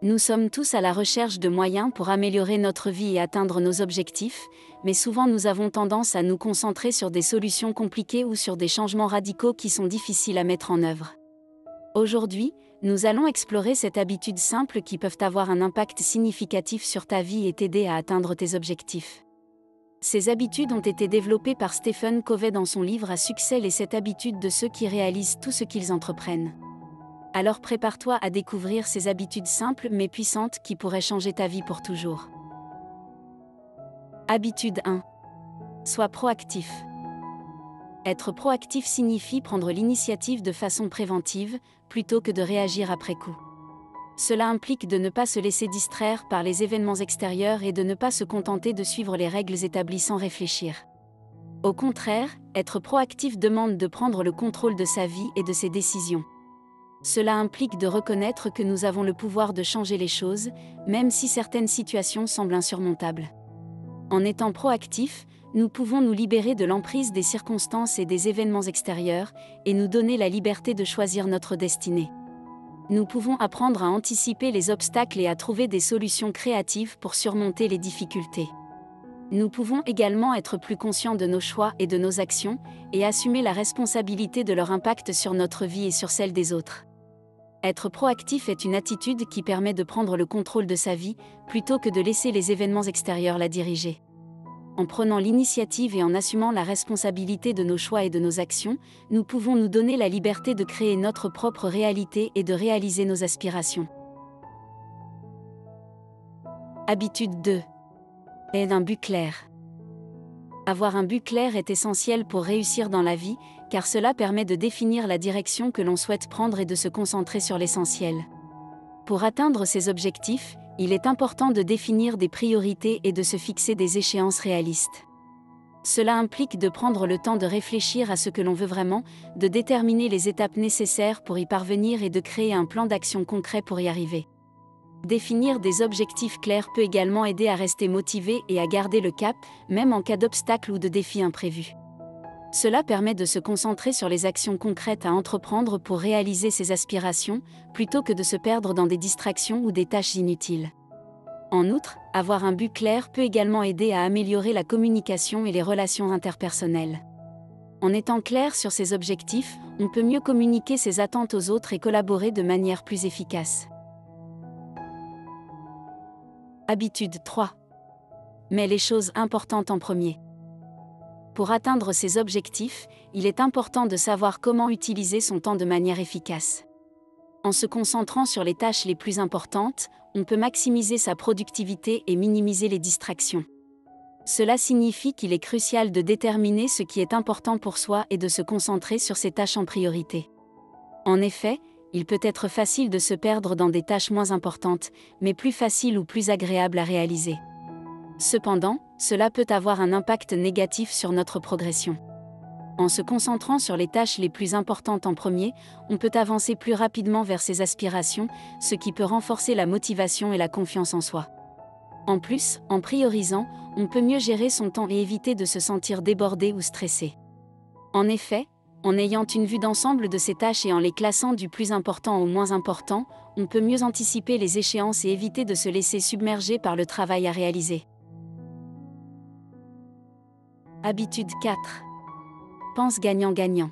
Nous sommes tous à la recherche de moyens pour améliorer notre vie et atteindre nos objectifs, mais souvent nous avons tendance à nous concentrer sur des solutions compliquées ou sur des changements radicaux qui sont difficiles à mettre en œuvre. Aujourd'hui, nous allons explorer cette habitude simple qui peuvent avoir un impact significatif sur ta vie et t'aider à atteindre tes objectifs. Ces habitudes ont été développées par Stephen Covey dans son livre à succès Les 7 habitudes de ceux qui réalisent tout ce qu'ils entreprennent. Alors prépare-toi à découvrir ces habitudes simples mais puissantes qui pourraient changer ta vie pour toujours. Habitude 1. Sois proactif. Être proactif signifie prendre l'initiative de façon préventive, plutôt que de réagir après coup. Cela implique de ne pas se laisser distraire par les événements extérieurs et de ne pas se contenter de suivre les règles établies sans réfléchir. Au contraire, être proactif demande de prendre le contrôle de sa vie et de ses décisions. Cela implique de reconnaître que nous avons le pouvoir de changer les choses, même si certaines situations semblent insurmontables. En étant proactif, nous pouvons nous libérer de l'emprise des circonstances et des événements extérieurs, et nous donner la liberté de choisir notre destinée. Nous pouvons apprendre à anticiper les obstacles et à trouver des solutions créatives pour surmonter les difficultés. Nous pouvons également être plus conscients de nos choix et de nos actions, et assumer la responsabilité de leur impact sur notre vie et sur celle des autres. Être proactif est une attitude qui permet de prendre le contrôle de sa vie, plutôt que de laisser les événements extérieurs la diriger. En prenant l'initiative et en assumant la responsabilité de nos choix et de nos actions, nous pouvons nous donner la liberté de créer notre propre réalité et de réaliser nos aspirations. Habitude 2. Aie un but clair. Avoir un but clair est essentiel pour réussir dans la vie, car cela permet de définir la direction que l'on souhaite prendre et de se concentrer sur l'essentiel. Pour atteindre ces objectifs, il est important de définir des priorités et de se fixer des échéances réalistes. Cela implique de prendre le temps de réfléchir à ce que l'on veut vraiment, de déterminer les étapes nécessaires pour y parvenir et de créer un plan d'action concret pour y arriver. Définir des objectifs clairs peut également aider à rester motivé et à garder le cap, même en cas d'obstacles ou de défis imprévus. Cela permet de se concentrer sur les actions concrètes à entreprendre pour réaliser ses aspirations, plutôt que de se perdre dans des distractions ou des tâches inutiles. En outre, avoir un but clair peut également aider à améliorer la communication et les relations interpersonnelles. En étant clair sur ses objectifs, on peut mieux communiquer ses attentes aux autres et collaborer de manière plus efficace. Habitude 3. Mets les choses importantes en premier. Pour atteindre ses objectifs, il est important de savoir comment utiliser son temps de manière efficace. En se concentrant sur les tâches les plus importantes, on peut maximiser sa productivité et minimiser les distractions. Cela signifie qu'il est crucial de déterminer ce qui est important pour soi et de se concentrer sur ces tâches en priorité. En effet, il peut être facile de se perdre dans des tâches moins importantes, mais plus faciles ou plus agréables à réaliser. Cependant, cela peut avoir un impact négatif sur notre progression. En se concentrant sur les tâches les plus importantes en premier, on peut avancer plus rapidement vers ses aspirations, ce qui peut renforcer la motivation et la confiance en soi. En plus, en priorisant, on peut mieux gérer son temps et éviter de se sentir débordé ou stressé. En effet, en ayant une vue d'ensemble de ces tâches et en les classant du plus important au moins important, on peut mieux anticiper les échéances et éviter de se laisser submerger par le travail à réaliser. Habitude 4. Pense gagnant-gagnant.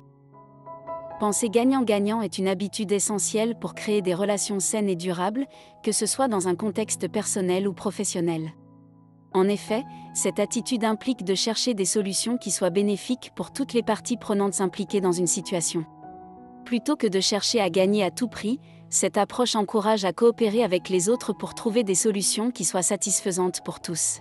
Penser gagnant-gagnant est une habitude essentielle pour créer des relations saines et durables, que ce soit dans un contexte personnel ou professionnel. En effet, cette attitude implique de chercher des solutions qui soient bénéfiques pour toutes les parties prenantes impliquées dans une situation. Plutôt que de chercher à gagner à tout prix, cette approche encourage à coopérer avec les autres pour trouver des solutions qui soient satisfaisantes pour tous.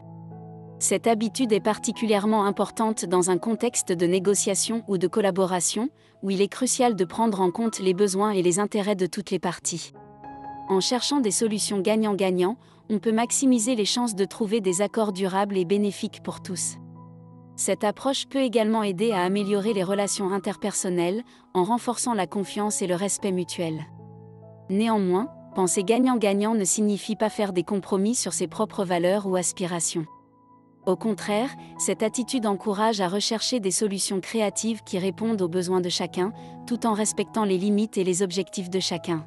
Cette habitude est particulièrement importante dans un contexte de négociation ou de collaboration, où il est crucial de prendre en compte les besoins et les intérêts de toutes les parties. En cherchant des solutions gagnant-gagnant, on peut maximiser les chances de trouver des accords durables et bénéfiques pour tous. Cette approche peut également aider à améliorer les relations interpersonnelles, en renforçant la confiance et le respect mutuel. Néanmoins, penser gagnant-gagnant ne signifie pas faire des compromis sur ses propres valeurs ou aspirations. Au contraire, cette attitude encourage à rechercher des solutions créatives qui répondent aux besoins de chacun, tout en respectant les limites et les objectifs de chacun.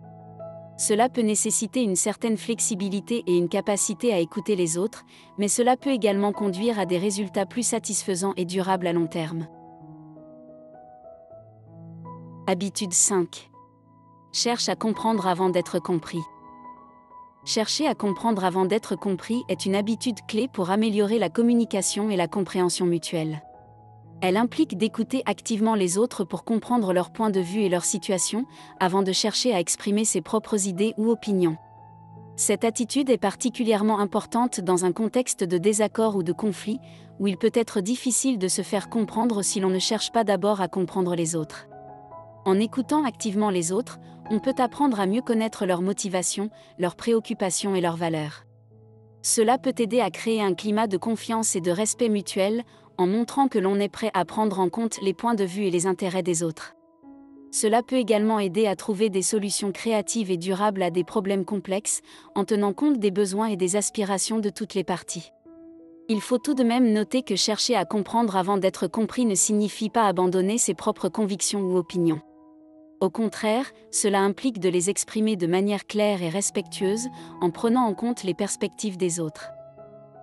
Cela peut nécessiter une certaine flexibilité et une capacité à écouter les autres, mais cela peut également conduire à des résultats plus satisfaisants et durables à long terme. Habitude 5. Cherche à comprendre avant d'être compris. Chercher à comprendre avant d'être compris est une habitude clé pour améliorer la communication et la compréhension mutuelle. Elle implique d'écouter activement les autres pour comprendre leur point de vue et leur situation, avant de chercher à exprimer ses propres idées ou opinions. Cette attitude est particulièrement importante dans un contexte de désaccord ou de conflit, où il peut être difficile de se faire comprendre si l'on ne cherche pas d'abord à comprendre les autres. En écoutant activement les autres, on peut apprendre à mieux connaître leurs motivations, leurs préoccupations et leurs valeurs. Cela peut aider à créer un climat de confiance et de respect mutuel, en montrant que l'on est prêt à prendre en compte les points de vue et les intérêts des autres. Cela peut également aider à trouver des solutions créatives et durables à des problèmes complexes, en tenant compte des besoins et des aspirations de toutes les parties. Il faut tout de même noter que chercher à comprendre avant d'être compris ne signifie pas abandonner ses propres convictions ou opinions. Au contraire, cela implique de les exprimer de manière claire et respectueuse, en prenant en compte les perspectives des autres.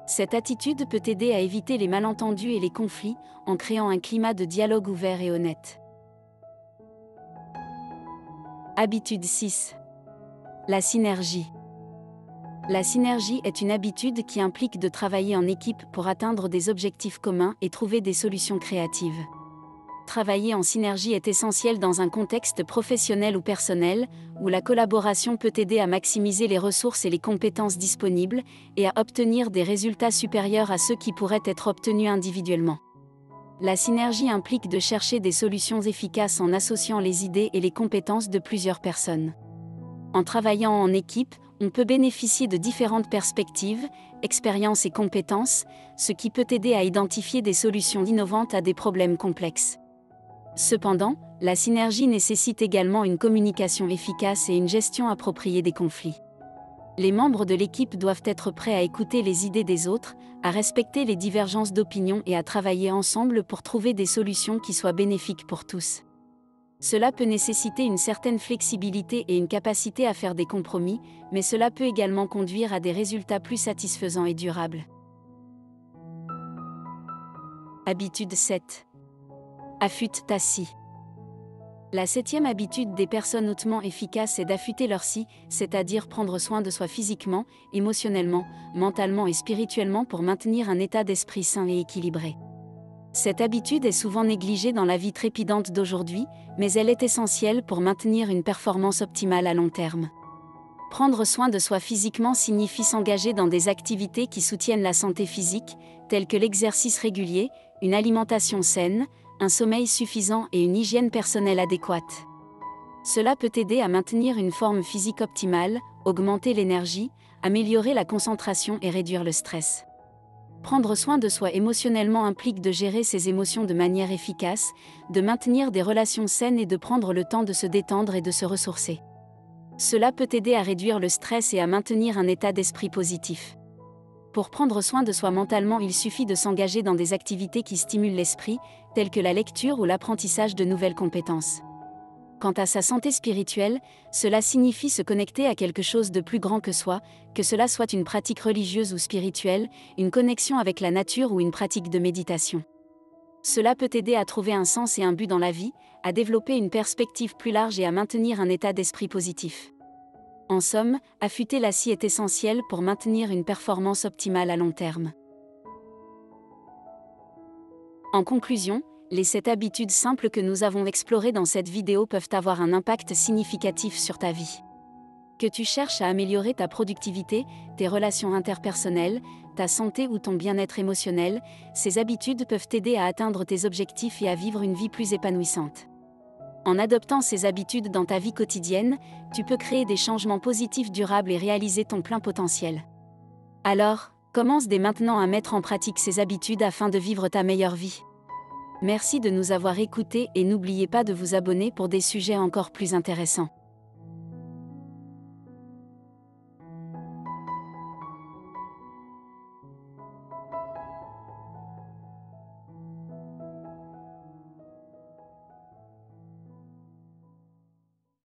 Cette attitude peut aider à éviter les malentendus et les conflits, en créant un climat de dialogue ouvert et honnête. Habitude 6. La synergie. La synergie est une habitude qui implique de travailler en équipe pour atteindre des objectifs communs et trouver des solutions créatives. Travailler en synergie est essentiel dans un contexte professionnel ou personnel, où la collaboration peut aider à maximiser les ressources et les compétences disponibles, et à obtenir des résultats supérieurs à ceux qui pourraient être obtenus individuellement. La synergie implique de chercher des solutions efficaces en associant les idées et les compétences de plusieurs personnes. En travaillant en équipe, on peut bénéficier de différentes perspectives, expériences et compétences, ce qui peut aider à identifier des solutions innovantes à des problèmes complexes. Cependant, la synergie nécessite également une communication efficace et une gestion appropriée des conflits. Les membres de l'équipe doivent être prêts à écouter les idées des autres, à respecter les divergences d'opinion et à travailler ensemble pour trouver des solutions qui soient bénéfiques pour tous. Cela peut nécessiter une certaine flexibilité et une capacité à faire des compromis, mais cela peut également conduire à des résultats plus satisfaisants et durables. Habitude 7. Affûte ta scie. La 7e habitude des personnes hautement efficaces est d'affûter leur scie, c'est-à-dire prendre soin de soi physiquement, émotionnellement, mentalement et spirituellement pour maintenir un état d'esprit sain et équilibré. Cette habitude est souvent négligée dans la vie trépidante d'aujourd'hui, mais elle est essentielle pour maintenir une performance optimale à long terme. Prendre soin de soi physiquement signifie s'engager dans des activités qui soutiennent la santé physique, telles que l'exercice régulier, une alimentation saine, un sommeil suffisant et une hygiène personnelle adéquate. Cela peut aider à maintenir une forme physique optimale, augmenter l'énergie, améliorer la concentration et réduire le stress. Prendre soin de soi émotionnellement implique de gérer ses émotions de manière efficace, de maintenir des relations saines et de prendre le temps de se détendre et de se ressourcer. Cela peut aider à réduire le stress et à maintenir un état d'esprit positif. Pour prendre soin de soi mentalement, il suffit de s'engager dans des activités qui stimulent l'esprit, telles que la lecture ou l'apprentissage de nouvelles compétences. Quant à sa santé spirituelle, cela signifie se connecter à quelque chose de plus grand que soi, que cela soit une pratique religieuse ou spirituelle, une connexion avec la nature ou une pratique de méditation. Cela peut aider à trouver un sens et un but dans la vie, à développer une perspective plus large et à maintenir un état d'esprit positif. En somme, affûter la scie est essentiel pour maintenir une performance optimale à long terme. En conclusion, les 7 habitudes simples que nous avons explorées dans cette vidéo peuvent avoir un impact significatif sur ta vie. Que tu cherches à améliorer ta productivité, tes relations interpersonnelles, ta santé ou ton bien-être émotionnel, ces habitudes peuvent t'aider à atteindre tes objectifs et à vivre une vie plus épanouissante. En adoptant ces habitudes dans ta vie quotidienne, tu peux créer des changements positifs durables et réaliser ton plein potentiel. Alors, commence dès maintenant à mettre en pratique ces habitudes afin de vivre ta meilleure vie. Merci de nous avoir écoutés et n'oubliez pas de vous abonner pour des sujets encore plus intéressants.